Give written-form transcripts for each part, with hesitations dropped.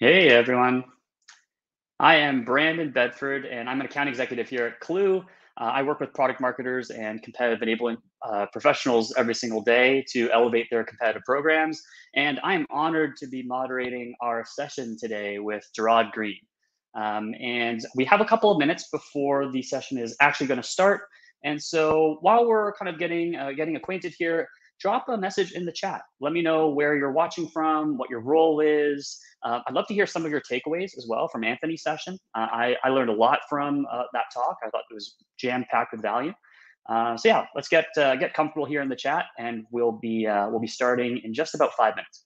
Hey everyone. I am Brandon Bedford, and I'm an account executive here at Klue. I work with product marketers and competitive enabling professionals every single day to elevate their competitive programs. And I'm honored to be moderating our session today with Jarod Greene. And we have a couple of minutes before the session is actually going to start. And so while we're kind of getting acquainted here, drop a message in the chat. Let me know where you're watching from, what your role is. I'd love to hear some of your takeaways as well from Anthony's session. I learned a lot from that talk. I thought it was jam packed with value. So yeah, let's get comfortable here in the chat, and we'll be starting in just about 5 minutes.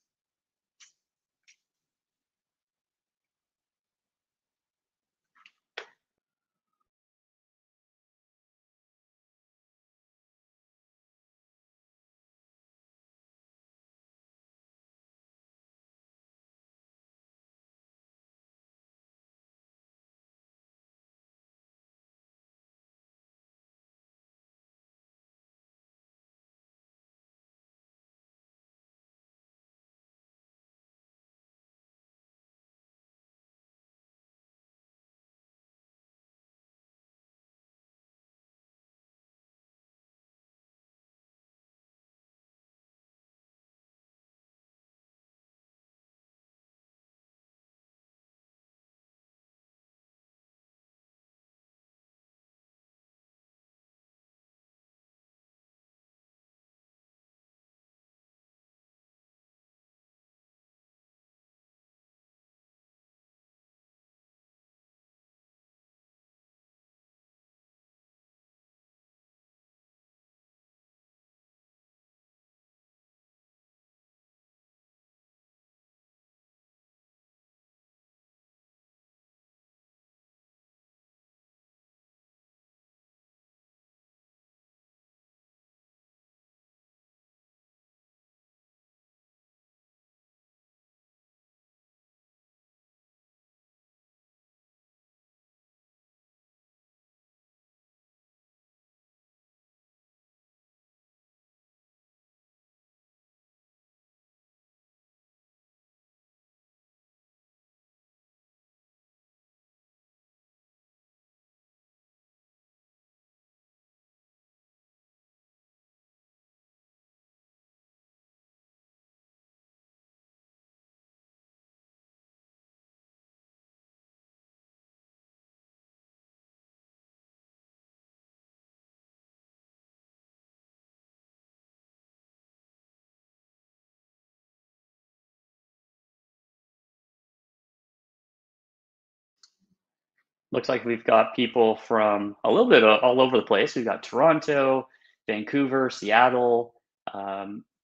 Looks like we've got people from a little bit all over the place. We've got Toronto, Vancouver, Seattle,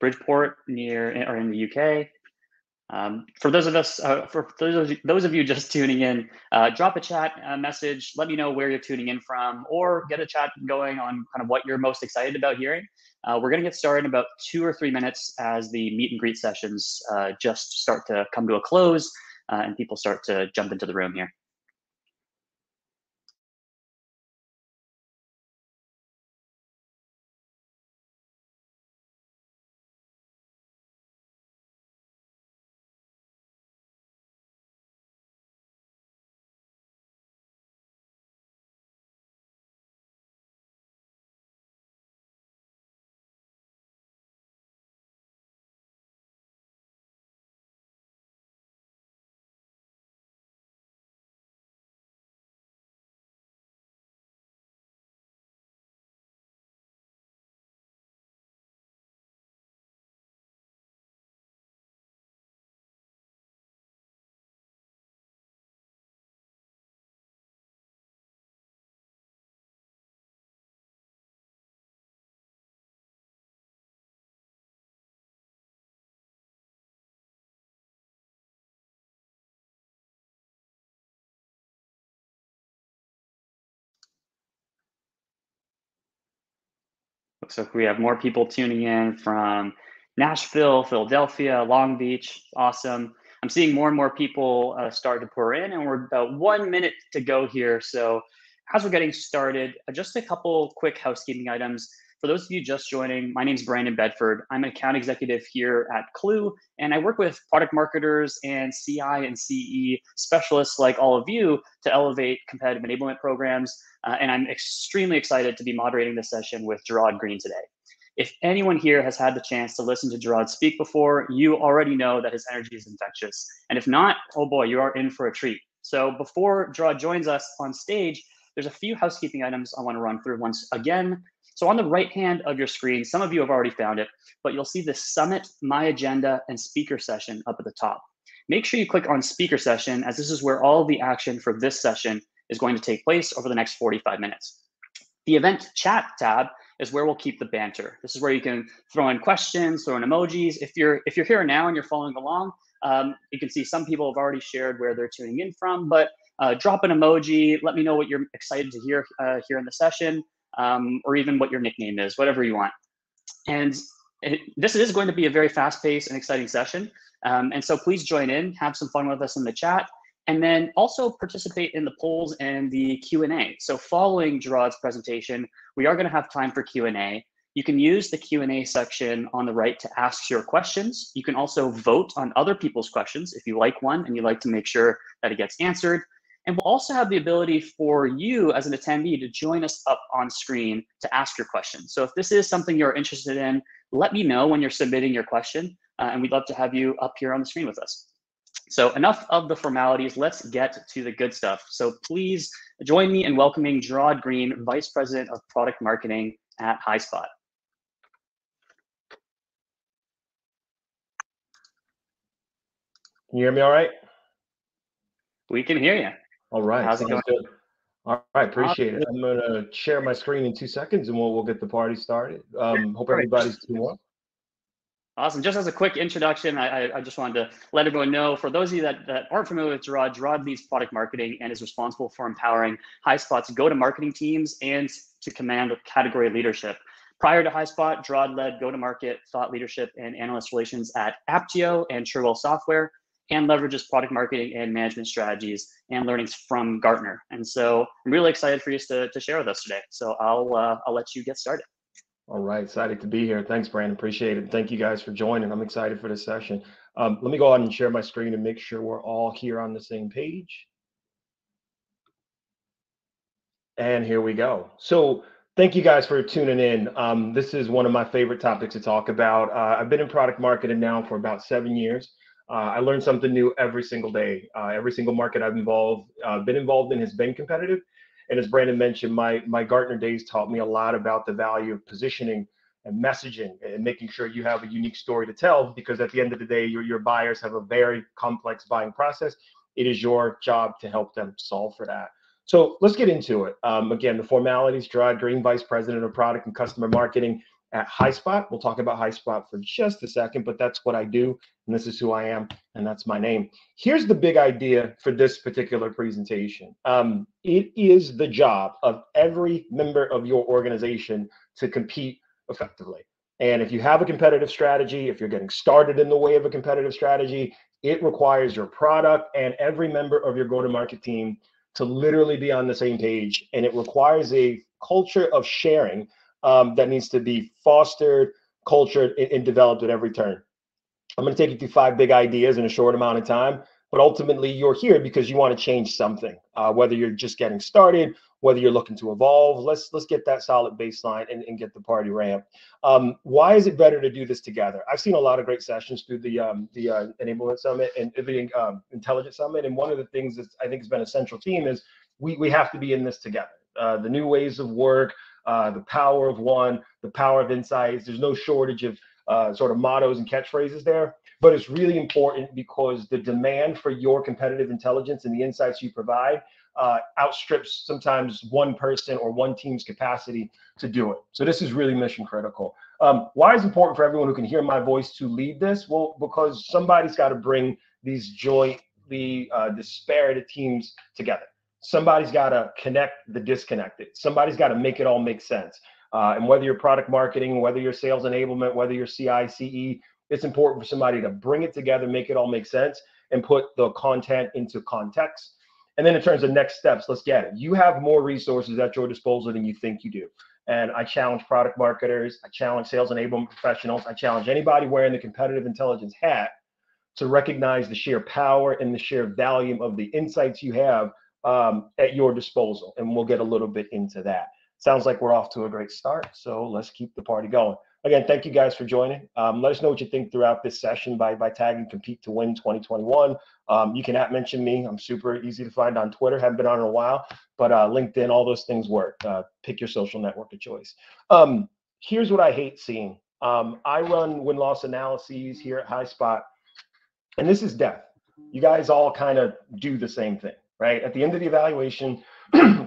Bridgeport near or in the UK. For those of you just tuning in, drop a chat message. Let me know where you're tuning in from, or get a chat going on kind of what you're most excited about hearing. We're going to get started in about 2 or 3 minutes as the meet and greet sessions just start to come to a close and people start to jump into the room here. Looks like we have more people tuning in from Nashville, Philadelphia, Long Beach. Awesome. I'm seeing more and more people start to pour in, and we're about 1 minute to go here. So, as we're getting started, just a couple quick housekeeping items. For those of you just joining, my name's Brandon Bedford. I'm an account executive here at Klue, and I work with product marketers and CI and CE specialists like all of you to elevate competitive enablement programs. And I'm extremely excited to be moderating this session with Jarod Greene today. If anyone here has had the chance to listen to Jarod speak before, you already know that his energy is infectious. And if not, oh boy, you are in for a treat. So before Jarod joins us on stage, there's a few housekeeping items I want to run through once again. So on the right hand of your screen, some of you have already found it, but you'll see the Summit, My Agenda, and Speaker Session up at the top. Make sure you click on Speaker Session, as this is where all the action for this session is going to take place over the next 45 minutes. The Event Chat tab is where we'll keep the banter. This is where you can throw in questions, throw in emojis. If you're here now and you're following along, you can see some people have already shared where they're tuning in from, but drop an emoji, let me know what you're excited to hear here in the session, or even what your nickname is, whatever you want. And this is going to be a very fast-paced and exciting session. And so please join in, have some fun with us in the chat, and then also participate in the polls and the Q&A. So following Jarod's presentation, we are going to have time for Q&A. You can use the Q&A section on the right to ask your questions. You can also vote on other people's questions if you like one and you like to make sure that it gets answered. And we'll also have the ability for you as an attendee to join us up on screen to ask your question. So if this is something you're interested in, let me know when you're submitting your question, and we'd love to have you up here on the screen with us. So enough of the formalities, let's get to the good stuff. So please join me in welcoming Jarod Greene, Vice President of Product Marketing at Highspot. Can you hear me all right? We can hear you. All right. How's it going? Good. All right, appreciate it. I'm going to share my screen in 2 seconds and we'll get the party started. Hope everybody's doing well. Awesome. Just as a quick introduction, I just wanted to let everyone know, for those of you that aren't familiar with Jarod leads product marketing and is responsible for empowering Highspot's go-to-marketing teams and to command category leadership. Prior to Highspot, Jarod led go-to-market, thought leadership, and analyst relations at Aptio and Cherwell Software, and leverages product marketing and management strategies and learnings from Gartner. And so I'm really excited for you to share with us today. So I'll let you get started. All right, excited to be here. Thanks, Brandon. Appreciate it. Thank you guys for joining. I'm excited for this session. Let me go ahead and share my screen and make sure we're all here on the same page. And here we go. So thank you guys for tuning in. This is one of my favorite topics to talk about. I've been in product marketing now for about 7 years. I learn something new every single day. Every single market I've been involved in has been competitive. And as Brandon mentioned, my Gartner days taught me a lot about the value of positioning and messaging and making sure you have a unique story to tell, because at the end of the day, your buyers have a very complex buying process. It is your job to help them solve for that. So let's get into it. Again, the formalities. Jarod Greene, Vice President of Product and Customer Marketing at Highspot. We'll talk about Highspot for just a second, but that's what I do, and this is who I am, and that's my name. Here's the big idea for this particular presentation. It is the job of every member of your organization to compete effectively. And if you have a competitive strategy, if you're getting started in the way of a competitive strategy, it requires your product and every member of your go-to-market team to literally be on the same page. And it requires a culture of sharing that needs to be fostered, cultured, and developed at every turn. I'm going to take you through 5 big ideas in a short amount of time, but ultimately you're here because you want to change something, whether you're just getting started, whether you're looking to evolve. Let's get that solid baseline and get the party ramped. Why is it better to do this together? I've seen a lot of great sessions through the Enablement Summit and the Intelligence Summit, and one of the things that I think has been a central theme is we have to be in this together. The new ways of work, the power of one, the power of insights. There's no shortage of sort of mottos and catchphrases there, but it's really important because the demand for your competitive intelligence and the insights you provide outstrips sometimes one person or one team's capacity to do it. So this is really mission critical. Why is it important for everyone who can hear my voice to lead this? Well, because somebody's got to bring these jointly disparate teams together. Somebody's got to connect the disconnected. Somebody's got to make it all make sense. And whether you're product marketing, whether you're sales enablement, whether you're CI, CE, it's important for somebody to bring it together, make it all make sense, and put the content into context. And then in terms of next steps, let's get it. You have more resources at your disposal than you think you do. And I challenge product marketers, I challenge sales enablement professionals, I challenge anybody wearing the competitive intelligence hat to recognize the sheer power and the sheer volume of the insights you have at your disposal. And we'll get a little bit into that. Sounds like we're off to a great start. So let's keep the party going. Again, thank you guys for joining. Let us know what you think throughout this session by tagging Compete to Win 2021. You can mention me. I'm super easy to find on Twitter. Haven't been on in a while, but LinkedIn, all those things work. Pick your social network of choice. Here's what I hate seeing. I run win-loss analyses here at Highspot, and this is death. You guys all kind of do the same thing, right? At the end of the evaluation,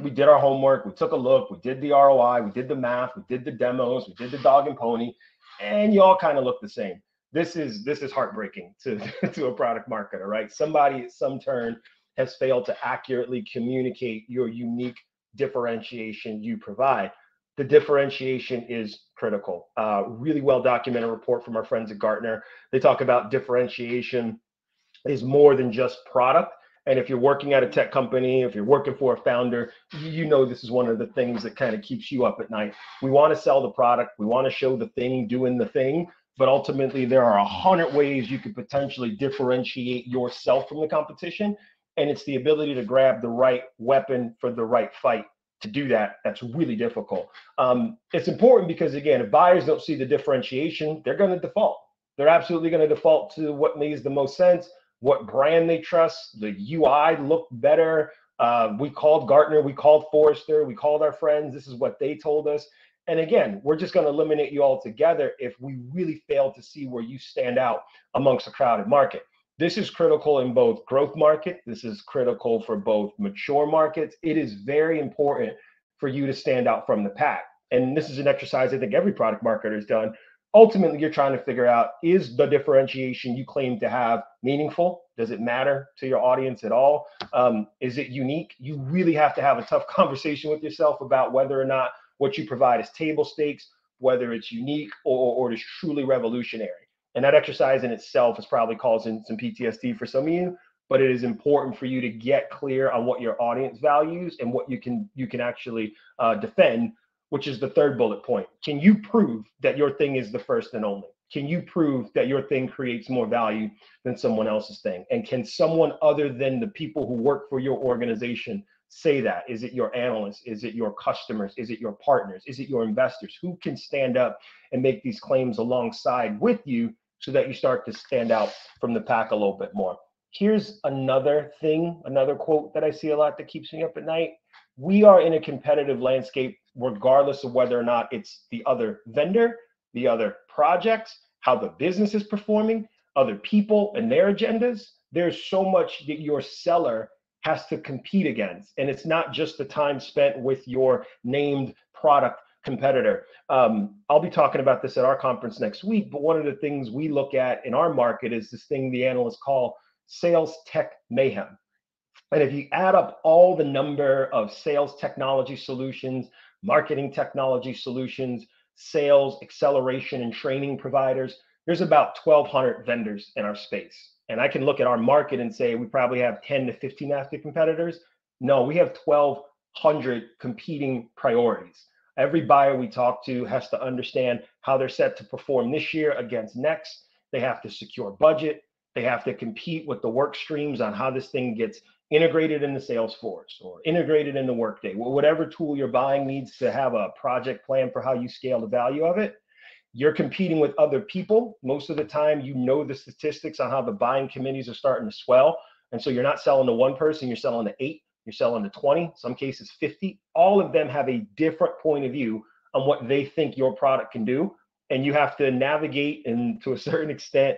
we did our homework, we took a look, we did the ROI, we did the math, we did the demos, we did the dog and pony, and you all kind of look the same. This is heartbreaking to a product marketer, right? Somebody at some turn has failed to accurately communicate your unique differentiation you provide. The differentiation is critical. Really well documented report from our friends at Gartner. They talk about differentiation is more than just product. And if you're working at a tech company, if you're working for a founder, you know this is one of the things that kind of keeps you up at night. We want to sell the product. We want to show the thing doing the thing. But ultimately, there are 100 ways you could potentially differentiate yourself from the competition. And it's the ability to grab the right weapon for the right fight. To do that, that's really difficult. It's important because, again, if buyers don't see the differentiation, they're going to default. They're absolutely going to default to what makes the most sense, what brand they trust, the UI looked better. We called Gartner, we called Forrester, we called our friends. This is what they told us. And again, we're just going to eliminate you altogether if we really fail to see where you stand out amongst a crowded market. This is critical in both growth market. This is critical for both mature markets. It is very important for you to stand out from the pack. And this is an exercise I think every product marketer has done. Ultimately, you're trying to figure out, is the differentiation you claim to have meaningful? Does it matter to your audience at all? Is it unique? You really have to have a tough conversation with yourself about whether or not what you provide is table stakes, whether it's unique or it is truly revolutionary. And that exercise in itself is probably causing some PTSD for some of you, but it is important for you to get clear on what your audience values and what you can actually defend, which is the third bullet point. Can you prove that your thing is the first and only? Can you prove that your thing creates more value than someone else's thing? And can someone other than the people who work for your organization say that? Is it your analysts? Is it your customers? Is it your partners? Is it your investors? Who can stand up and make these claims alongside with you so that you start to stand out from the pack a little bit more? Here's another thing, another quote that I see a lot that keeps me up at night. We are in a competitive landscape, regardless of whether or not it's the other vendor, the other projects, how the business is performing, other people and their agendas. There's so much that your seller has to compete against. And it's not just the time spent with your named product competitor. I'll be talking about this at our conference next week, but one of the things we look at in our market is this thing the analysts call sales tech mayhem. And if you add up all the number of sales technology solutions, marketing technology solutions, sales acceleration and training providers, there's about 1,200 vendors in our space. And I can look at our market and say we probably have 10 to 15 active competitors. No, we have 1,200 competing priorities. Every buyer we talk to has to understand how they're set to perform this year against next. They have to secure budget. They have to compete with the work streams on how this thing gets integrated in the Salesforce or integrated in the Workday. Whatever tool you're buying needs to have a project plan for how you scale the value of it. You're competing with other people. Most of the time, you know the statistics on how the buying committees are starting to swell. And so you're not selling to one person, you're selling to 8, you're selling to 20, some cases 50. All of them have a different point of view on what they think your product can do. And you have to navigate and to a certain extent,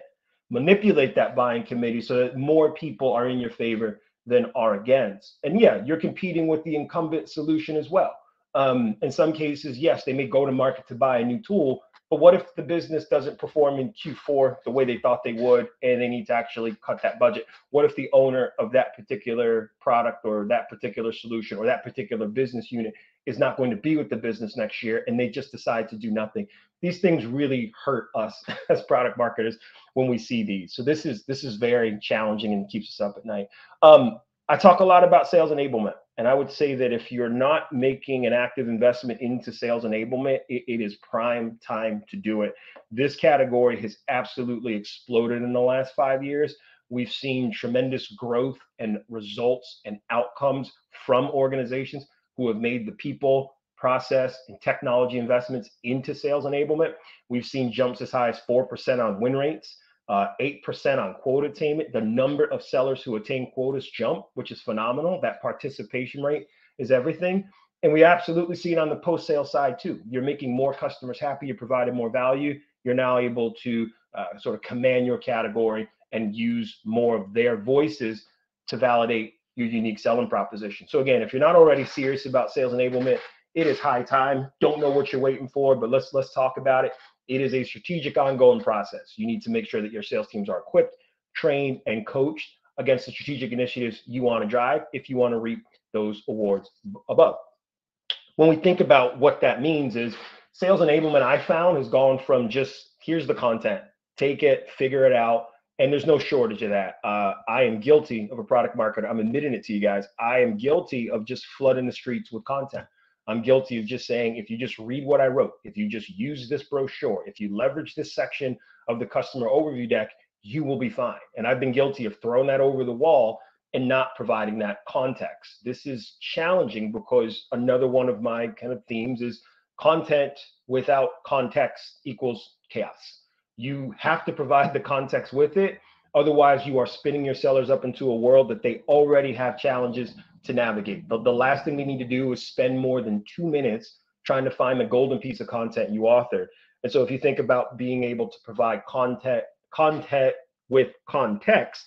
manipulate that buying committee so that more people are in your favor than are against. And yeah, you're competing with the incumbent solution as well. In some cases, yes, they may go to market to buy a new tool, but what if the business doesn't perform in Q4 the way they thought they would, and they need to actually cut that budget? What if the owner of that particular product or that particular solution or that particular business unit is not going to be with the business next year and they just decide to do nothing? These things really hurt us as product marketers when we see these. So this is very challenging and keeps us up at night. I talk a lot about sales enablement. And I would say that if you're not making an active investment into sales enablement, it is prime time to do it. This category has absolutely exploded in the last 5 years. We've seen tremendous growth and results and outcomes from organizations who have made the people, process, and technology investments into sales enablement. We've seen jumps as high as 4% on win rates, 8% on quota attainment. The number of sellers who attain quotas jump, which is phenomenal. That participation rate is everything. And we absolutely see it on the post-sale side too. You're making more customers happy, you're providing more value. You're now able to sort of command your category and use more of their voices to validate your unique selling proposition. So again, if you're not already serious about sales enablement, it is high time. Don't know what you're waiting for, but let's talk about it. It is a strategic, ongoing process. You need to make sure that your sales teams are equipped, trained, and coached against the strategic initiatives you want to drive if you want to reap those awards above. When we think about what that means is sales enablement, I found, has gone from just here's the content, take it, figure it out, and there's no shortage of that. I am guilty of a product marketer. I'm admitting it to you guys. I am guilty of just flooding the streets with content. I'm guilty of just saying, if you just read what I wrote, if you just use this brochure, if you leverage this section of the customer overview deck, you will be fine. And I've been guilty of throwing that over the wall and not providing that context. This is challenging because another one of my kind of themes is content without context equals chaos. You have to provide the context with it. Otherwise, you are spinning your sellers up into a world that they already have challenges to navigate. The last thing we need to do is spend more than 2 minutes trying to find the golden piece of content you authored. And so if you think about being able to provide content with context,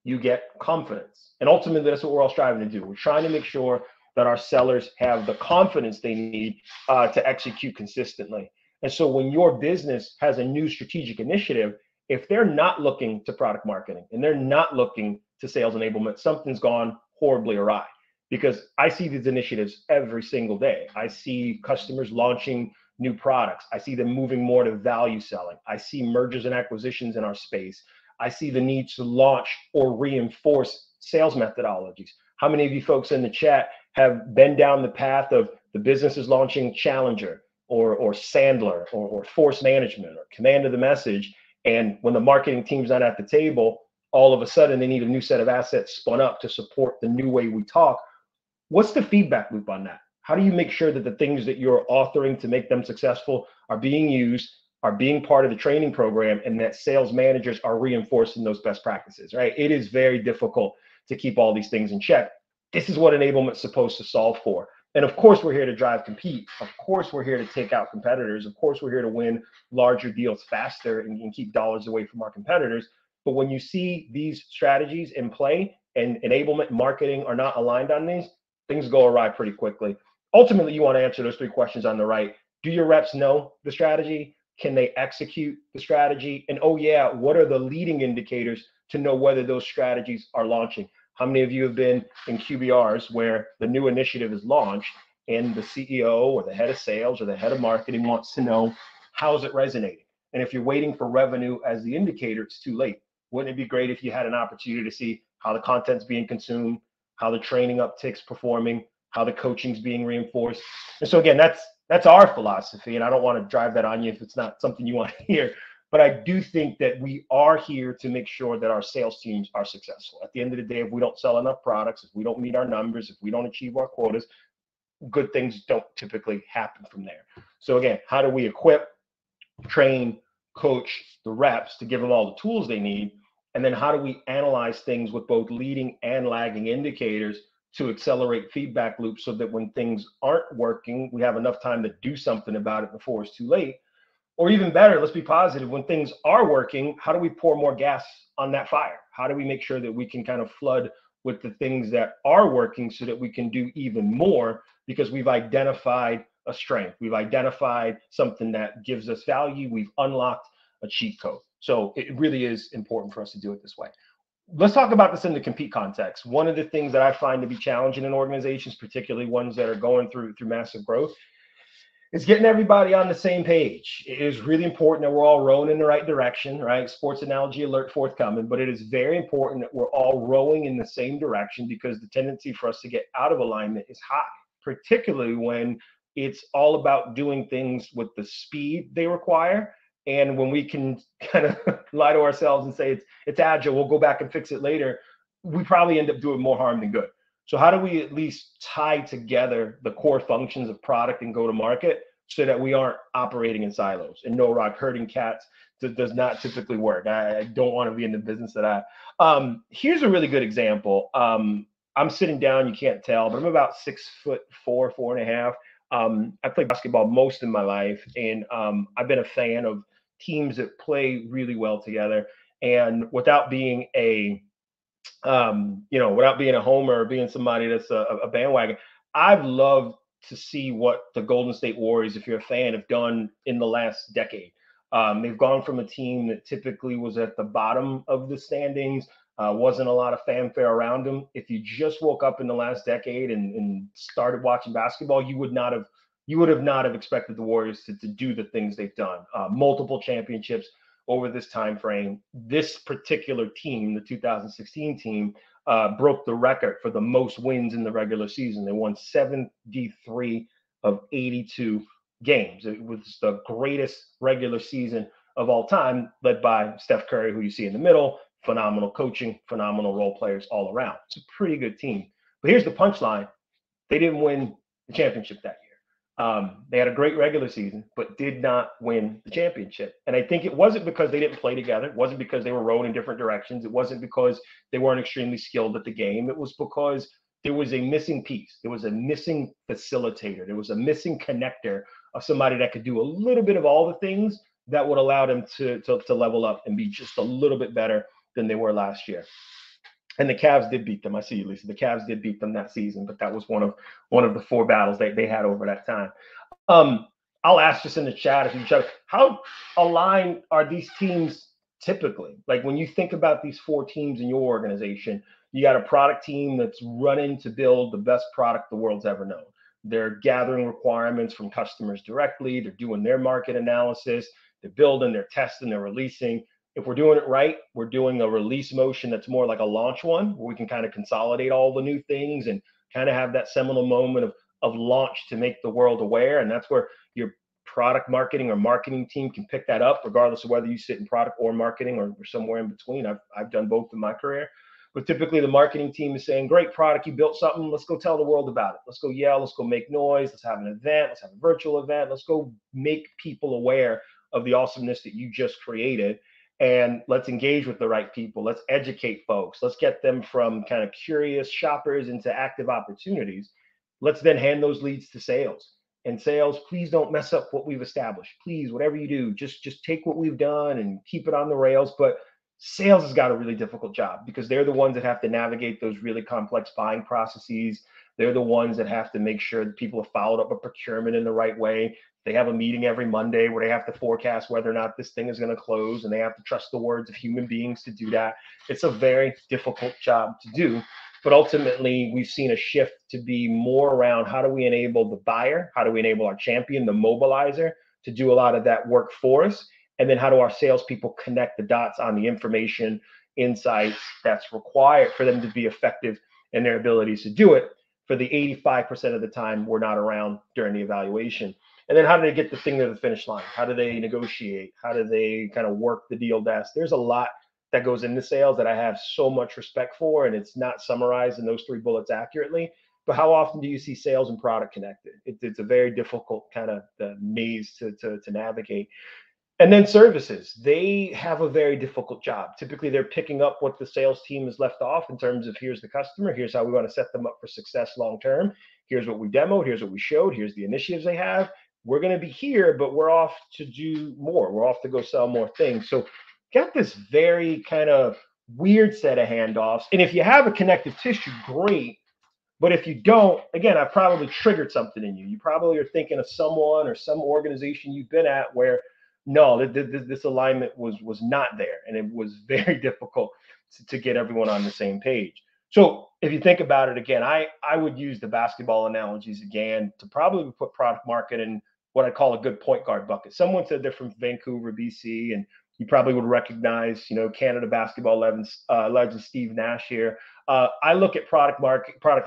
you get confidence. And ultimately, that's what we're all striving to do. We're trying to make sure that our sellers have the confidence they need to execute consistently. And so when your business has a new strategic initiative, if they're not looking to product marketing and they're not looking to sales enablement, something's gone horribly awry. Because I see these initiatives every single day. I see customers launching new products. I see them moving more to value selling. I see mergers and acquisitions in our space. I see the need to launch or reinforce sales methodologies. How many of you folks in the chat have been down the path of the business is launching Challenger or Sandler or Force Management or Command of the Message, and when the marketing team's not at the table, all of a sudden they need a new set of assets spun up to support the new way we talk? What's the feedback loop on that? How do you make sure that the things that you're authoring to make them successful are being used, are being part of the training program, and that sales managers are reinforcing those best practices, right? It is very difficult to keep all these things in check. This is what enablement's supposed to solve for. And of course, we're here to drive compete. Of course, we're here to take out competitors. Of course, we're here to win larger deals faster and keep dollars away from our competitors. But when you see these strategies in play and enablement and marketing are not aligned on these, things go awry pretty quickly. Ultimately, you want to answer those 3 questions on the right. Do your reps know the strategy? Can they execute the strategy? And oh yeah, what are the leading indicators to know whether those strategies are launching? How many of you have been in QBRs where the new initiative is launched and the CEO or the head of sales or the head of marketing wants to know, how's it resonating? And if you're waiting for revenue as the indicator, it's too late. Wouldn't it be great if you had an opportunity to see how the content's being consumed, how the training uptick's performing, how the coaching's being reinforced? And so again, that's our philosophy, and I don't want to drive that on you if it's not something you want to hear. But I do think that we are here to make sure that our sales teams are successful. At the end of the day, if we don't sell enough products, if we don't meet our numbers, if we don't achieve our quotas, good things don't typically happen from there. So again, how do we equip, train, coach the reps to give them all the tools they need? And then how do we analyze things with both leading and lagging indicators to accelerate feedback loops so that when things aren't working, we have enough time to do something about it before it's too late? Or even better, let's be positive, when things are working, how do we pour more gas on that fire? How do we make sure that we can kind of flood with the things that are working so that we can do even more because we've identified a strength, we've identified something that gives us value, we've unlocked a cheat code. So it really is important for us to do it this way. Let's talk about this in the compete context. One of the things that I find to be challenging in organizations, particularly ones that are going through massive growth, It's getting everybody on the same page. It is really important that we're all rowing in the right direction, right? Sports analogy alert forthcoming, but it is very important that we're all rowing in the same direction because the tendency for us to get out of alignment is high, particularly when it's all about doing things with the speed they require. And when we can kind of lie to ourselves and say it's agile, we'll go back and fix it later, we probably end up doing more harm than good. So how do we at least tie together the core functions of product and go to market so that we aren't operating in silos? And no, Rock, herding cats does not typically work. I don't want to be in the business of that. Here's a really good example. I'm sitting down, you can't tell, but I'm about 6'4", 4.5". I played basketball most of my life, and I've been a fan of teams that play really well together. And without being without being a homer or being somebody that's a bandwagon, I've loved to see what the Golden State Warriors, if you're a fan, have done in the last decade. They've gone from a team that typically was at the bottom of the standings, wasn't a lot of fanfare around them. If you just woke up in the last decade and started watching basketball, you would not have expected the Warriors to do the things they've done. Multiple championships over this time frame. This particular team, the 2016 team, broke the record for the most wins in the regular season. They won 73 of 82 games. It was the greatest regular season of all time, led by Steph Curry, who you see in the middle. Phenomenal coaching, phenomenal role players all around. It's a pretty good team. But here's the punchline: they didn't win the championship that year. They had a great regular season, but did not win the championship. And I think it wasn't because they didn't play together. It wasn't because they were rowing in different directions. It wasn't because they weren't extremely skilled at the game. It was because there was a missing piece. There was a missing facilitator. There was a missing connector of somebody that could do a little bit of all the things that would allow them to level up and be just a little bit better than they were last year. And the Cavs did beat them. I see you, Lisa. The Cavs did beat them that season, but that was one of the four battles they had over that time. I'll ask just in the chat if you chat, how aligned are these teams typically? Like when you think about these four teams in your organization, you got a product team that's running to build the best product the world's ever known. They're gathering requirements from customers directly. They're doing their market analysis. They're building, they're testing, they're releasing. If we're doing it right, we're doing a release motion that's more like a launch one, where we can kind of consolidate all the new things and kind of have that seminal moment of launch to make the world aware. And that's where your product marketing or marketing team can pick that up, regardless of whether you sit in product or marketing or somewhere in between. I've done both in my career. But typically the marketing team is saying, great product, you built something, let's go tell the world about it. Let's go yell, let's go make noise, let's have an event, let's have a virtual event, let's go make people aware of the awesomeness that you just created. And let's engage with the right people. Let's educate folks. Let's get them from kind of curious shoppers into active opportunities. Let's then hand those leads to sales. And sales, please don't mess up what we've established. Please, whatever you do, just take what we've done and keep it on the rails. But sales has got a really difficult job because they're the ones that have to navigate those really complex buying processes. They're the ones that have to make sure that people have followed up a procurement in the right way. They have a meeting every Monday where they have to forecast whether or not this thing is going to close, and they have to trust the words of human beings to do that. It's a very difficult job to do. But ultimately, we've seen a shift to be more around how do we enable the buyer? How do we enable our champion, the mobilizer, to do a lot of that work for us? And then how do our salespeople connect the dots on the information, insights that's required for them to be effective in their abilities to do it? For the 85% of the time we're not around during the evaluation. And then how do they get the thing to the finish line? How do they negotiate? How do they kind of work the deal desk? There's a lot that goes into sales that I have so much respect for, and it's not summarized in those three bullets accurately. But how often do you see sales and product connected? It's a very difficult kind of maze to navigate. And then services, they have a very difficult job. Typically, they're picking up what the sales team has left off in terms of here's the customer, here's how we want to set them up for success long term, here's what we demoed, here's what we showed, here's the initiatives they have. We're going to be here, but we're off to do more. We're off to go sell more things. So got this very kind of weird set of handoffs. And if you have a connective tissue, great. But if you don't, again, I've probably triggered something in you. You probably are thinking of someone or some organization you've been at where, no, this alignment was not there. And it was very difficult to get everyone on the same page. So if you think about it again, I would use the basketball analogies again to probably put product marketing what I call a good point guard bucket. Someone said they're from Vancouver, BC, and you probably would recognize, Canada basketball legend Steve Nash here. I look at product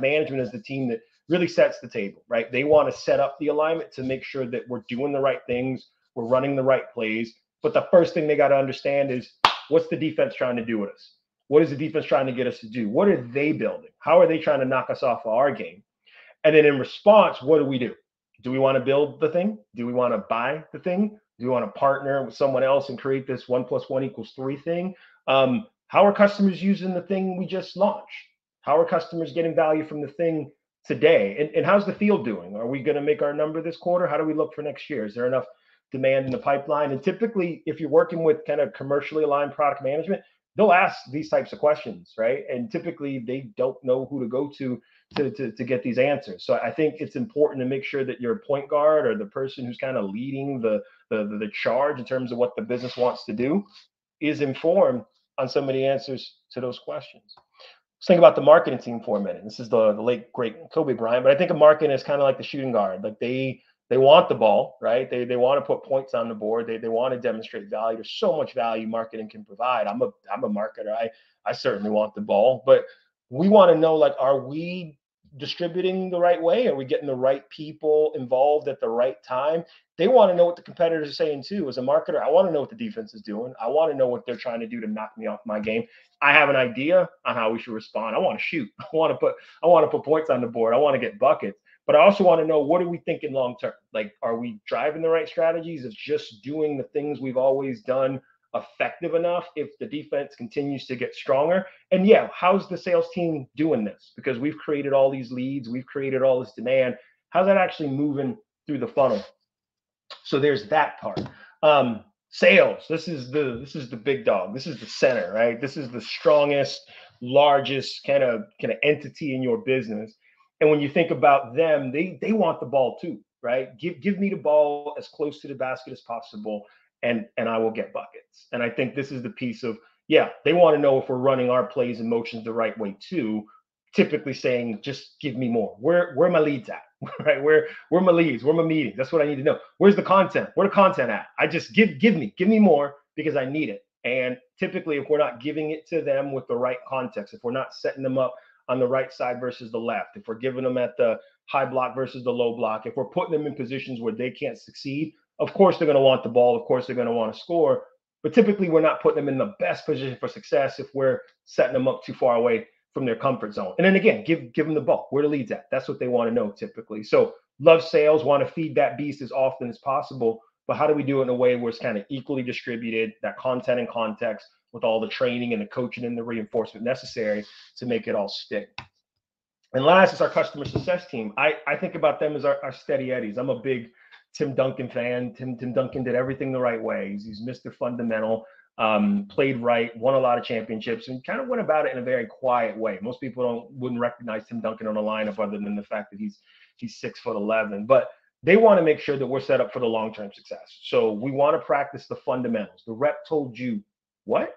management as the team that really sets the table, right? They want to set up the alignment to make sure that we're doing the right things, we're running the right plays. But the first thing they got to understand is, what's the defense trying to do with us? What is the defense trying to get us to do? What are they building? How are they trying to knock us off of our game? And then in response, what do? Do we want to build the thing? Do we want to buy the thing? Do we want to partner with someone else and create this 1+1=3 thing? How are customers using the thing we just launched? How are customers getting value from the thing today? And how's the field doing? Are we going to make our number this quarter? How do we look for next year? Is there enough demand in the pipeline? And typically, if you're working with kind of commercially aligned product management, they'll ask these types of questions, right? And typically they don't know who to go to get these answers. So I think it's important to make sure that your point guard or the person who's kind of leading the charge in terms of what the business wants to do is informed on some of the answers to those questions. Let's think about the marketing team for a minute. This is the late great Kobe Bryant, but I think of marketing is kind of like the shooting guard. Like they want the ball, right? They want to put points on the board. They want to demonstrate value. There's so much value marketing can provide. I'm a marketer. I certainly want the ball, but we want to know, like, are we distributing the right way? Are we getting the right people involved at the right time? They want to know what the competitors are saying too. As a marketer, I want to know what the defense is doing. I want to know what they're trying to do to knock me off my game. I have an idea on how we should respond. I want to shoot. I want to put points on the board. I want to get buckets. But I also want to know, what are we thinking long term? Like, are we driving the right strategies? Is just doing the things we've always done effective enough if the defense continues to get stronger? And yeah, how's the sales team doing this? Because we've created all these leads, we've created all this demand. How's that actually moving through the funnel? So there's that part. Sales. This is the big dog. This is the center, right? This is the strongest, largest kind of entity in your business. And when you think about them, they want the ball too, right? Give me the ball as close to the basket as possible, and I will get buckets. And I think this is the piece of, yeah, they want to know if we're running our plays and motions the right way too. Typically saying, just give me more. Where my leads at? Right? Where my leads? Where my meetings? That's what I need to know. Where's the content? Where the content at? I just give me more because I need it. And typically, if we're not giving it to them with the right context, if we're not setting them up on the right side versus the left, if we're giving them at the high block versus the low block, if we're putting them in positions where they can't succeed, of course they're going to want the ball. Of course they're going to want to score. But typically, we're not putting them in the best position for success if we're setting them up too far away from their comfort zone. And then again, give them the ball. Where the lead's at? That's what they want to know typically. So love sales, want to feed that beast as often as possible. But how do we do it in a way where it's kind of equally distributed, that content and context, with all the training and the coaching and the reinforcement necessary to make it all stick? And last is our customer success team. I think about them as our steady eddies. I'm a big Tim Duncan fan. Tim Duncan did everything the right way. He's Mr. Fundamental. Played right, won a lot of championships, and kind of went about it in a very quiet way. Most people wouldn't recognize Tim Duncan on the lineup other than the fact that he's 6'11". But they want to make sure that we're set up for the long-term success. So we want to practice the fundamentals. The rep told you what?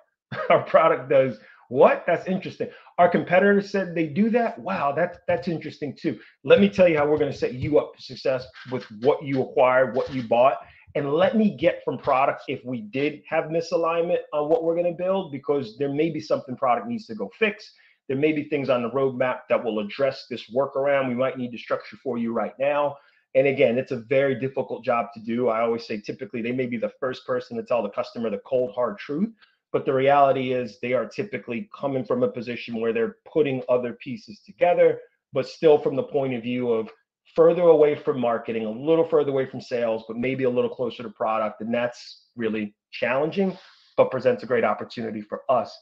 Our product does what? That's interesting. Our competitors said they do that. Wow, that's interesting too. Let me tell you how we're going to set you up for success with what you acquired, what you bought. And let me get from product if we did have misalignment on what we're going to build, because there may be something product needs to go fix. There may be things on the roadmap that will address this workaround we might need to structure for you right now. And again, it's a very difficult job to do. I always say typically they may be the first person to tell the customer the cold, hard truth. But the reality is they are typically coming from a position where they're putting other pieces together, but still from the point of view of further away from marketing, a little further away from sales, but maybe a little closer to product. And that's really challenging, but presents a great opportunity for us.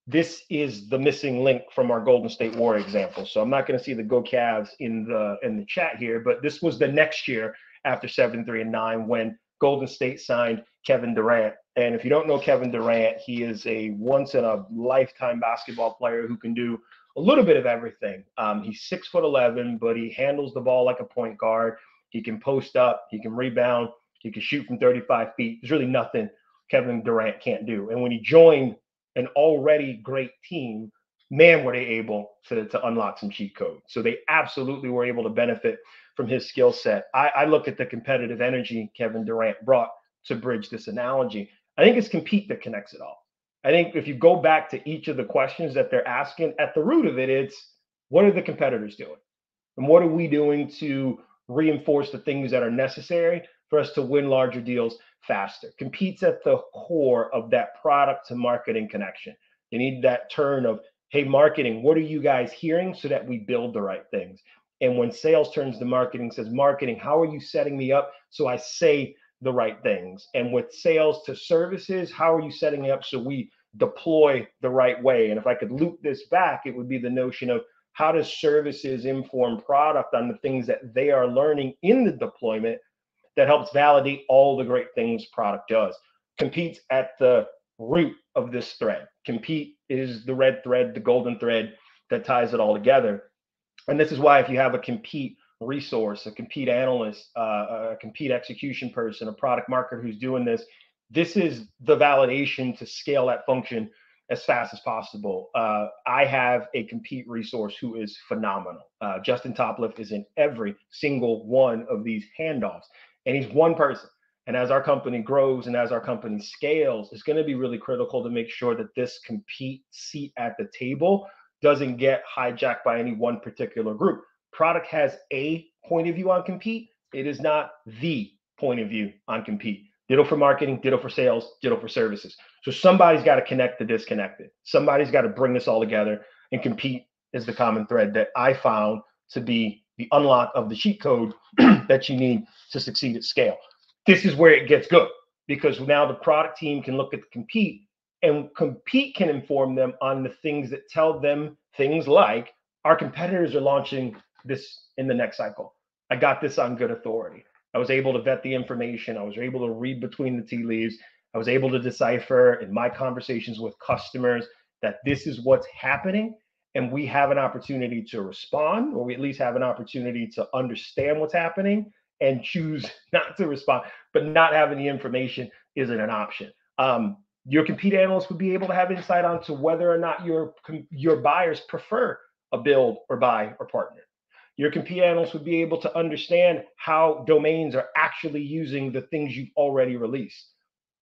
This is the missing link from our Golden State Warrior example. So I'm not going to see the Go Cavs in the chat here, but this was the next year after 7-3-9 when Golden State signed Kevin Durant. And if you don't know Kevin Durant, he is a once-in-a-lifetime basketball player who can do a little bit of everything. He's 6'11", but he handles the ball like a point guard. He can post up. He can rebound. He can shoot from 35 feet. There's really nothing Kevin Durant can't do. And when he joined an already great team, man, were they able to unlock some cheat code. So they absolutely were able to benefit from his skill set. I look at the competitive energy Kevin Durant brought to bridge this analogy. I think it's compete that connects it all. I think if you go back to each of the questions that they're asking, at the root of it, it's what are the competitors doing? And what are we doing to reinforce the things that are necessary for us to win larger deals faster? Compete's at the core of that product to marketing connection. You need that turn of, hey, marketing, what are you guys hearing so that we build the right things? And when sales turns to marketing, says, marketing, how are you setting me up so I say the right things? And with sales to services, how are you setting me up so we deploy the right way? And if I could loop this back, it would be the notion of how does services inform product on the things that they are learning in the deployment that helps validate all the great things product does. Compete's at the root of this thread. Compete is the red thread, the golden thread that ties it all together. And this is why if you have a compete resource, a compete analyst, a compete execution person, a product marketer who's doing this, this is the validation to scale that function as fast as possible. I have a compete resource who is phenomenal. Justin Topliff is in every single one of these handoffs, and he's one person. And as our company grows and as our company scales, it's going to be really critical to make sure that this compete seat at the table doesn't get hijacked by any one particular group. Product has a point of view on compete. It is not the point of view on compete. Ditto for marketing, ditto for sales, ditto for services. So somebody's got to connect the disconnected. Somebody's got to bring this all together, and compete is the common thread that I found to be the unlock of the cheat code that you need to succeed at scale. This is where it gets good, because now the product team can look at the compete, and compete can inform them on the things that tell them things like, our competitors are launching this in the next cycle. I got this on good authority. I was able to vet the information. I was able to read between the tea leaves. I was able to decipher in my conversations with customers that this is what's happening. And we have an opportunity to respond, or we at least have an opportunity to understand what's happening and choose not to respond. But not having the information isn't an option. Your compete analyst would be able to have insight onto whether or not your buyers prefer a build or buy or partner. Your compete analyst would be able to understand how domains are actually using the things you've already released.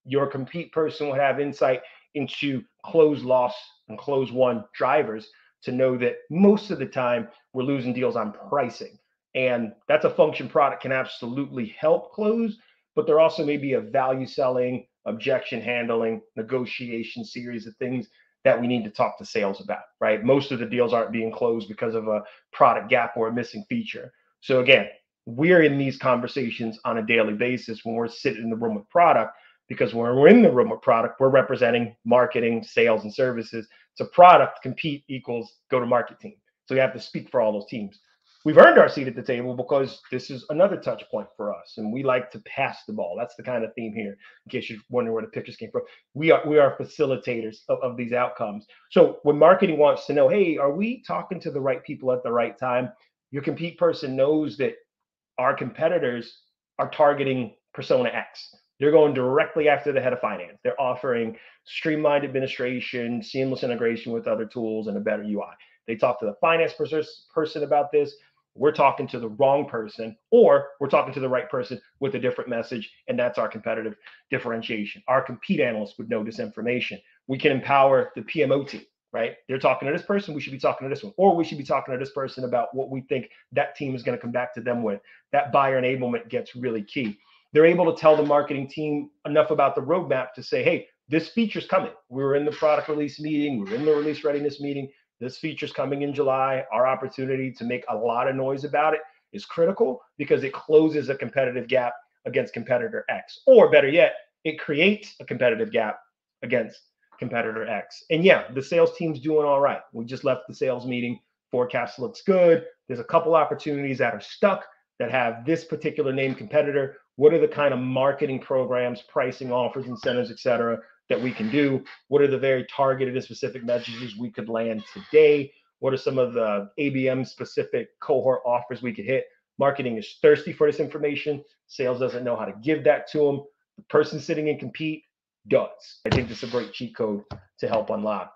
Your compete person would have insight into close loss and close won drivers to know that most of the time we're losing deals on pricing. And that's a function product can absolutely help close, but there also may be a value selling, objection handling, negotiation series of things that we need to talk to sales about, right? Most of the deals aren't being closed because of a product gap or a missing feature. So again, we're in these conversations on a daily basis when we're sitting in the room with product, because when we're in the room with product, we're representing marketing, sales, and services. So product compete equals go-to-market team. So we have to speak for all those teams. We've earned our seat at the table because this is another touch point for us, and we like to pass the ball. That's the kind of theme here, in case you're wondering where the pictures came from. We are facilitators of these outcomes. So when marketing wants to know, hey, are we talking to the right people at the right time? Your compete person knows that our competitors are targeting persona X. They're going directly after the head of finance. They're offering streamlined administration, seamless integration with other tools, and a better UI. They talk to the finance person about this. We're talking to the wrong person, or we're talking to the right person with a different message, and that's our competitive differentiation. Our compete analysts would know this information. We can empower the PMO team, right? They're talking to this person, we should be talking to this one, or we should be talking to this person about what we think that team is going to come back to them with. That buyer enablement gets really key. They're able to tell the marketing team enough about the roadmap to say, hey, this feature's coming. We were in the product release meeting. We were in the release readiness meeting. This feature's coming in July. Our opportunity to make a lot of noise about it is critical because it closes a competitive gap against competitor X. Or better yet, it creates a competitive gap against competitor X. And yeah, the sales team's doing all right. We just left the sales meeting. Forecast looks good. There's a couple opportunities that are stuck that have this particular name competitor. What are the kind of marketing programs, pricing offers, incentives, et cetera, that we can do? What are the very targeted and specific messages we could land today? What are some of the ABM specific cohort offers we could hit? Marketing is thirsty for this information. Sales doesn't know how to give that to them. The person sitting in compete does. I think this is a great cheat code to help unlock.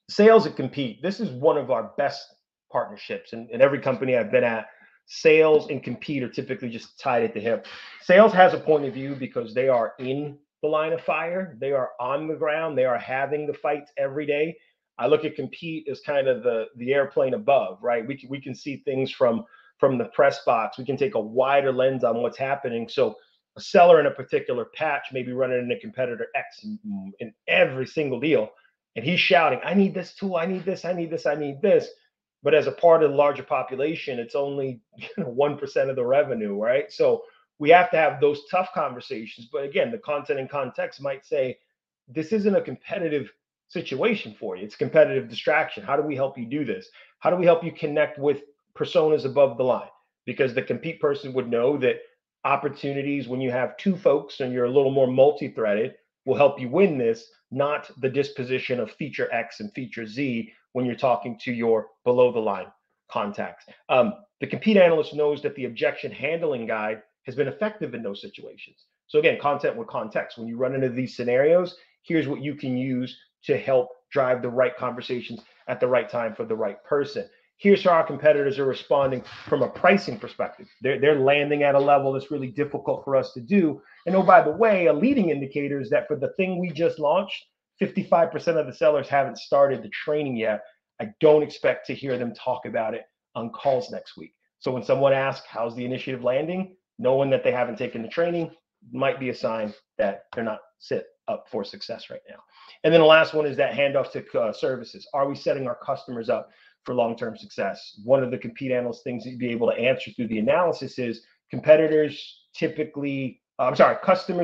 Sales and compete. This is one of our best partnerships. And in every company I've been at, Sales and compete are typically just tied at the hip. Sales has a point of view because they are in the line of fire. They are on the ground. They are having the fights every day. I look at compete as kind of the airplane above, right? We can see things from the press box. We can take a wider lens on what's happening. So a seller in a particular patch may be running into competitor X in every single deal, and he's shouting, "I need this tool. I need this. I need this. I need this." But as a part of the larger population, it's only 1% of the revenue, right? So we have to have those tough conversations. But again, the content and context might say, this isn't a competitive situation for you. It's competitive distraction. How do we help you do this? How do we help you connect with personas above the line? Because the compete person would know that opportunities when you have two folks and you're a little more multi-threaded will help you win this, not the disposition of feature X and feature Z when you're talking to your below the line contacts. The compete analyst knows that the objection handling guide has been effective in those situations. So again, content with context. When you run into these scenarios, here's what you can use to help drive the right conversations at the right time for the right person. Here's how our competitors are responding from a pricing perspective. They're landing at a level that's really difficult for us to do. And oh, by the way, a leading indicator is that for the thing we just launched, 55% of the sellers haven't started the training yet. I don't expect to hear them talk about it on calls next week. So when someone asks, how's the initiative landing? Knowing that they haven't taken the training might be a sign that they're not set up for success right now. And then the last one is that handoff to services. Are we setting our customers up for long-term success? One of the compete analyst things that you'd be able to answer through the analysis is customers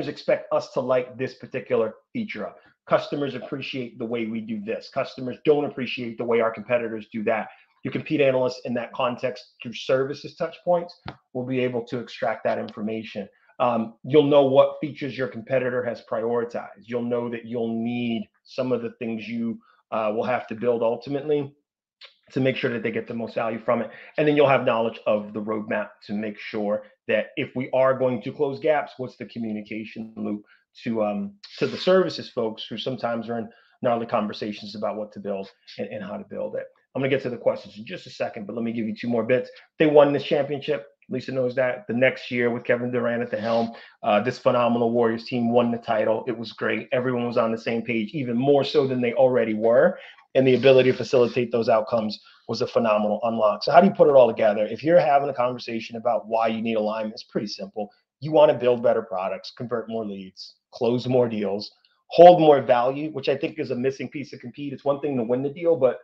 expect us to like this particular feature up. Customers appreciate the way we do this. Customers don't appreciate the way our competitors do that. Your compete analyst in that context through services touch points will be able to extract that information. You'll know what features your competitor has prioritized. You'll know that you'll need some of the things you will have to build ultimately to make sure that they get the most value from it. And then you'll have knowledge of the roadmap to make sure that if we are going to close gaps, what's the communication loop to the services folks who sometimes are in gnarly conversations about what to build and how to build it. I'm going to get to the questions in just a second, but let me give you two more bits. They won this championship. Lisa knows that. The next year with Kevin Durant at the helm, this phenomenal Warriors team won the title. It was great. Everyone was on the same page, even more so than they already were. And the ability to facilitate those outcomes was a phenomenal unlock. So how do you put it all together? If you're having a conversation about why you need alignment, it's pretty simple. You want to build better products, convert more leads, close more deals, hold more value, which I think is a missing piece of compete. It's one thing to win the deal, but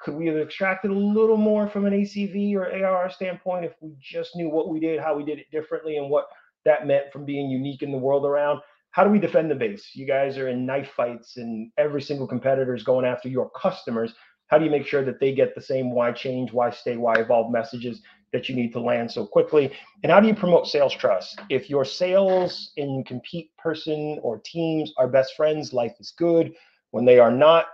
could we have extracted a little more from an ACV or ARR standpoint if we just knew what we did, how we did it differently, and what that meant from being unique in the world around? How do we defend the base? You guys are in knife fights and every single competitor is going after your customers. How do you make sure that they get the same why change, why stay, why evolve messages that you need to land so quickly? And how do you promote sales trust? If your sales and compete person or teams are best friends, life is good. When they are not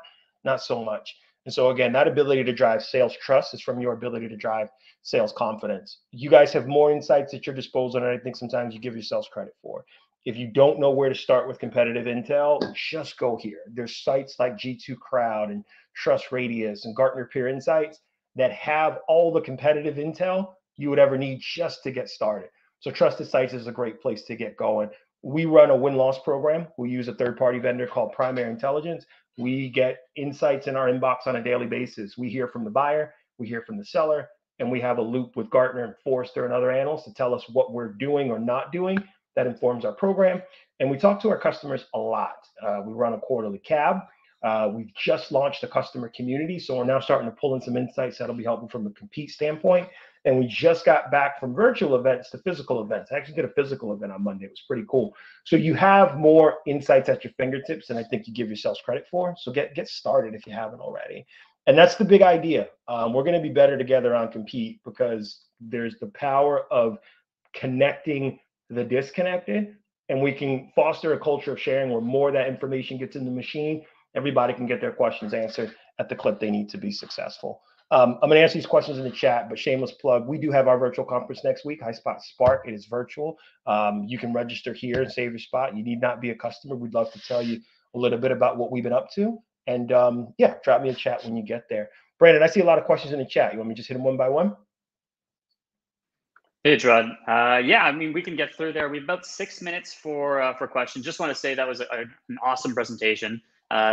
so much. And so again, that ability to drive sales trust is from your ability to drive sales confidence. You guys have more insights at your disposal than I think sometimes you give yourselves credit for. If you don't know where to start with competitive intel, just go here. There's sites like G2 Crowd and Trust Radius and Gartner Peer Insights that have all the competitive intel you would ever need just to get started. So Trusted Sites is a great place to get going. We run a win-loss program. We use a third-party vendor called Primary Intelligence. We get insights in our inbox on a daily basis. We hear from the buyer, we hear from the seller, and we have a loop with Gartner and Forrester and other analysts to tell us what we're doing or not doing. That informs our program. And we talk to our customers a lot. We run a quarterly CAB. We've just launched a customer community, so we're now starting to pull in some insights that'll be helpful from a compete standpoint. And we just got back from virtual events to physical events. I actually did a physical event on Monday. It was pretty cool. So you have more insights at your fingertips than I think you give yourselves credit for. So get started if you haven't already. And that's the big idea. We're going to be better together on compete because there's the power of connecting the disconnected, and we can foster a culture of sharing where more of that information gets in the machine. Everybody can get their questions answered at the clip they need to be successful. I'm going to answer these questions in the chat, but shameless plug, we do have our virtual conference next week, Highspot Spark. It is virtual. You can register here and save your spot. You need not be a customer. We'd love to tell you a little bit about what we've been up to. And yeah, drop me a chat when you get there. Brandon, I see a lot of questions in the chat. You want me to just hit them one by one? Hey, Jarod. Yeah, I mean, we can get through there. We have about 6 minutes for questions. Just want to say that was an awesome presentation.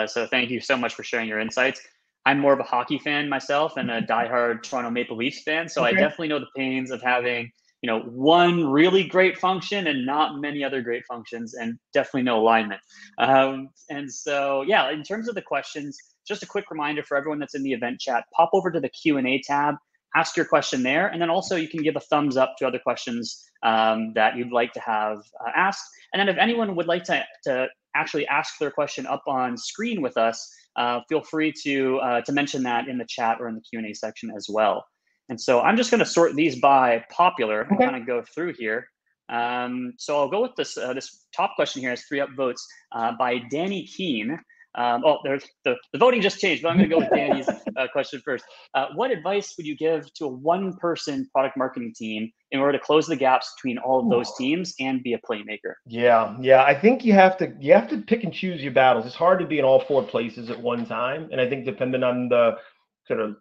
So thank you so much for sharing your insights. I'm more of a hockey fan myself and a diehard Toronto Maple Leafs fan. So I Okay. definitely know the pains of having, one really great function and not many other great functions, and definitely no alignment. And so, yeah, in terms of the questions, just a quick reminder for everyone that's in the event chat: pop over to the Q&A tab, ask your question there, and then also you can give a thumbs up to other questions that you'd like to have asked. And then if anyone would like to actually ask their question up on screen with us, feel free to mention that in the chat or in the Q&A section as well. And so I'm just going to sort these by popular and Okay. kind of go through here. So I'll go with this this top question here has 3 upvotes by Danny Keene. There's the voting just changed, but I'm going to go with Danny's question first. What advice would you give to a one-person product marketing team in order to close the gaps between all of those teams and be a playmaker? Yeah. I think you have to pick and choose your battles. It's hard to be in all 4 places at one time, and I think depending on the sort of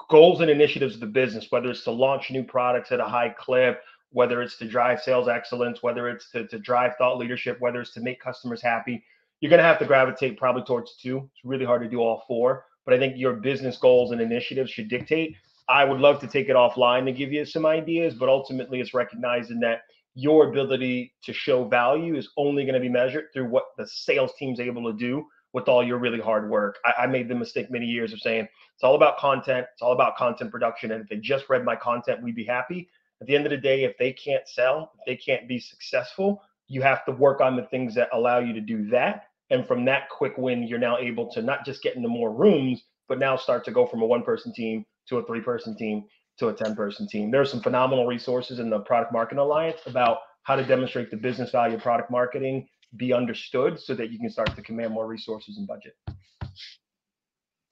goals and initiatives of the business, whether it's to launch new products at a high clip, whether it's to drive sales excellence, whether it's to drive thought leadership, whether it's to make customers happy, you're going to have to gravitate probably towards 2. It's really hard to do all 4, but I think your business goals and initiatives should dictate. I would love to take it offline to give you some ideas, but ultimately it's recognizing that your ability to show value is only going to be measured through what the sales team's able to do with all your really hard work. I made the mistake many years of saying it's all about content, it's all about content production, and if they just read my content, we'd be happy. At the end of the day, if they can't sell, if they can't be successful, you have to work on the things that allow you to do that. And from that quick win, you're now able to not just get into more rooms, but now start to go from a 1-person team to a 3-person team to a 10-person team. There are some phenomenal resources in the Product Marketing Alliance about how to demonstrate the business value of product marketing, be understood, so that you can start to command more resources and budget.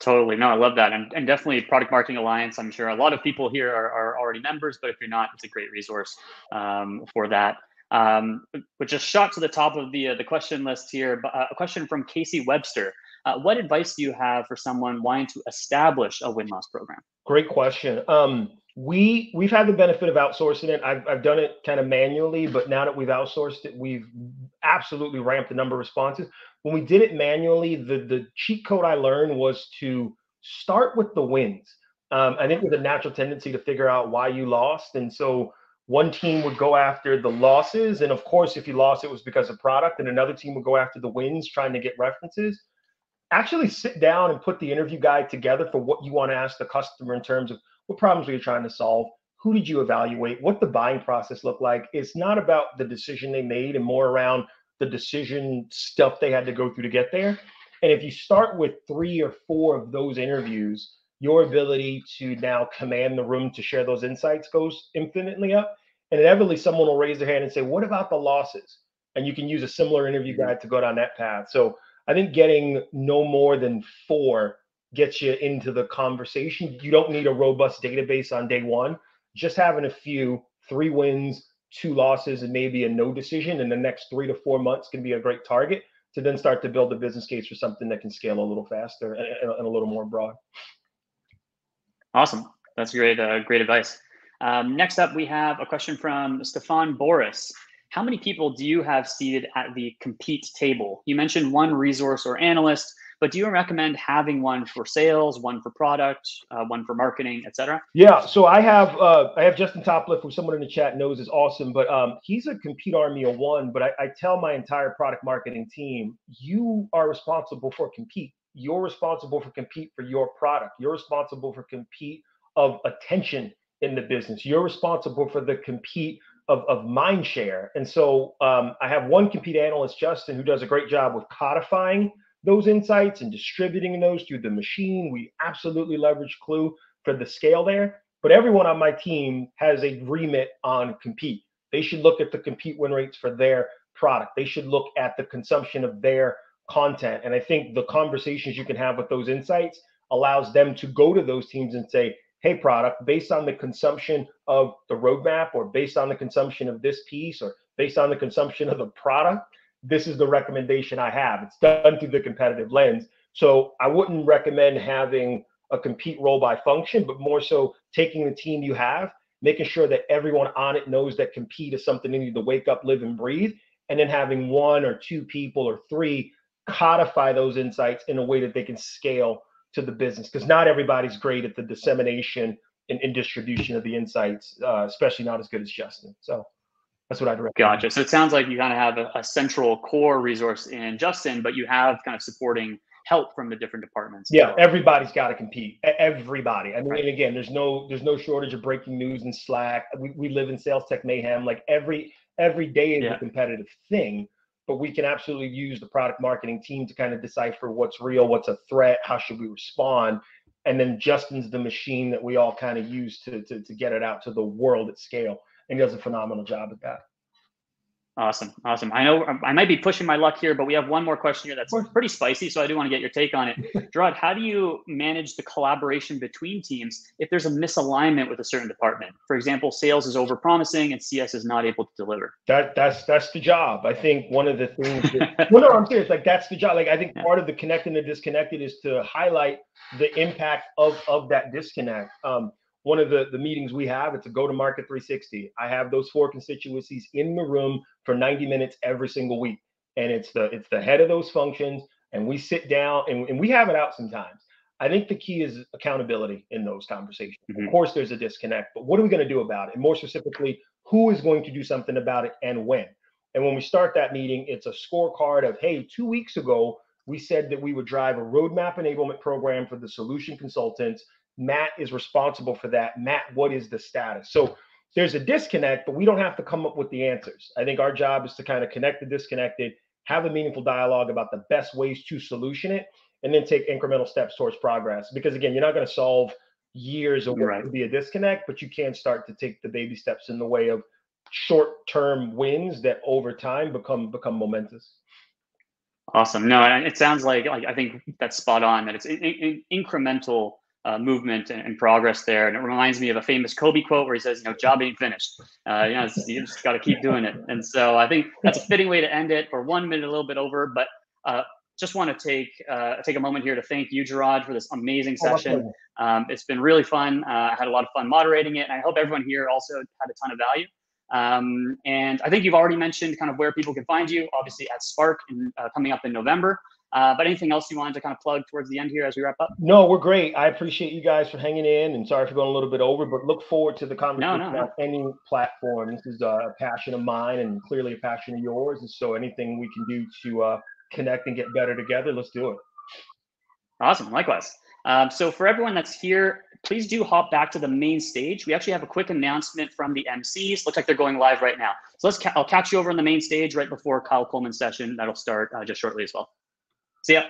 Totally. No, I love that. And definitely Product Marketing Alliance. I'm sure a lot of people here are already members, but if you're not, it's a great resource for that. But just shot to the top of the question list here, a question from Casey Webster. What advice do you have for someone wanting to establish a win-loss program? Great question. We've had the benefit of outsourcing it. I've done it kind of manually, but now that we've outsourced it, we've absolutely ramped the number of responses. When we did it manually, the cheat code I learned was to start with the wins. I think with a natural tendency to figure out why you lost, and so one team would go after the losses, and of course, if you lost, it was because of product, and another team would go after the wins, trying to get references. Actually sit down and put the interview guide together for what you want to ask the customer in terms of what problems are you trying to solve, who did you evaluate, what the buying process looked like. It's not about the decision they made and more around the decision stuff they had to go through to get there. And if you start with 3 or 4 of those interviews, your ability to now command the room to share those insights goes infinitely up. And inevitably someone will raise their hand and say, what about the losses? And you can use a similar interview guide to go down that path. So I think getting no more than 4 gets you into the conversation. You don't need a robust database on day one. Just having a few, 3 wins, 2 losses, and maybe a no decision in the next 3 to 4 months can be a great target to then start to build a business case for something that can scale a little faster and a little more broad. Awesome. That's great. Great advice. Next up, we have a question from Stefan Boris. How many people do you have seated at the compete table? You mentioned 1 resource or analyst, but do you recommend having 1 for sales, 1 for product, 1 for marketing, etc.? Yeah, so I have Justin Topliff, who someone in the chat knows is awesome, but he's a compete army of 1. But I tell my entire product marketing team, you are responsible for compete. You're responsible for compete for your product. You're responsible for compete of attention in the business. You're responsible for the compete of mind share. And so I have 1 compete analyst, Justin, who does a great job with codifying those insights and distributing those through the machine. We absolutely leverage Klue for the scale there. But everyone on my team has a remit on compete. They should look at the compete win rates for their product. They should look at the consumption of their content. And I think the conversations you can have with those insights allows them to go to those teams and say, hey, product, based on the consumption of the roadmap, or based on the consumption of this piece, or based on the consumption of the product, this is the recommendation I have. It's done through the competitive lens. So I wouldn't recommend having a compete role by function, but more so taking the team you have making sure that everyone on it knows that compete is something they need to wake up, live, and breathe, and then having 1 or 2 people or 3 codify those insights in a way that they can scale to the business, because not everybody's great at the dissemination and distribution of the insights, especially not as good as Justin. So that's what I'd recommend. Gotcha. So it sounds like you kind of have a central core resource in Justin, but you have kind of supporting help from the different departments. Yeah, everybody's got to compete. Everybody. I mean, Right. and again, there's no shortage of breaking news in Slack. We live in sales tech mayhem. Like every day is a competitive thing, but we can absolutely use the product marketing team to kind of decipher what's real, what's a threat, how should we respond. And then Justin's the machine that we all kind of use to get it out to the world at scale. And he does a phenomenal job at that. Awesome. Awesome. I know I might be pushing my luck here, but we have one more question here that's pretty spicy. So I do want to get your take on it. Jarod, how do you manage the collaboration between teams if there's a misalignment with a certain department? For example, sales is overpromising and CS is not able to deliver. That's the job. I think one of the things that, well, no, I'm serious. Like that's the job. Like I think part of the connect and the disconnected is to highlight the impact of that disconnect. One of the meetings we have, it's a go-to-market 360. I have those 4 constituencies in the room for 90 minutes every single week. And it's the head of those functions. And we sit down and we have it out sometimes. I think the key is accountability in those conversations. Mm-hmm. Of course, there's a disconnect, but what are we going to do about it? And more specifically, who is going to do something about it and when? And when we start that meeting, it's a scorecard of, hey, 2 weeks ago, we said that we would drive a roadmap enablement program for the solution consultants. Matt is responsible for that. Matt, what is the status? So there's a disconnect, but we don't have to come up with the answers. I think our job is to kind of connect the disconnected, have a meaningful dialogue about the best ways to solution it, and then take incremental steps towards progress. Because again, you're not going to solve years of what could be a disconnect, but you can start to take the baby steps in the way of short-term wins that over time become momentous. Awesome. No, it sounds like I think that's spot on, that it's incremental movement and progress there. And it reminds me of a famous Kobe quote where he says, job ain't finished. You just got to keep doing it. And so I think that's a fitting way to end it. For 1 minute, a little bit over, but just want to take a moment here to thank you, Jarod, for this amazing session. It's been really fun. I had a lot of fun moderating it, and I hope everyone here also had a ton of value. And I think you've already mentioned kind of where people can find you, obviously at Spark coming up in November. But anything else you wanted to kind of plug towards the end here as we wrap up? No, we're great. I appreciate you guys for hanging in, and sorry for going a little bit over, but look forward to the conversation on any platform. This is a passion of mine and clearly a passion of yours. And so anything we can do to connect and get better together, let's do it. Awesome. Likewise. So for everyone that's here, please do hop back to the main stage. We actually have a quick announcement from the MCs. Looks like they're going live right now. So I'll catch you over on the main stage right before Kyle Coleman's session. That'll start just shortly as well. See ya.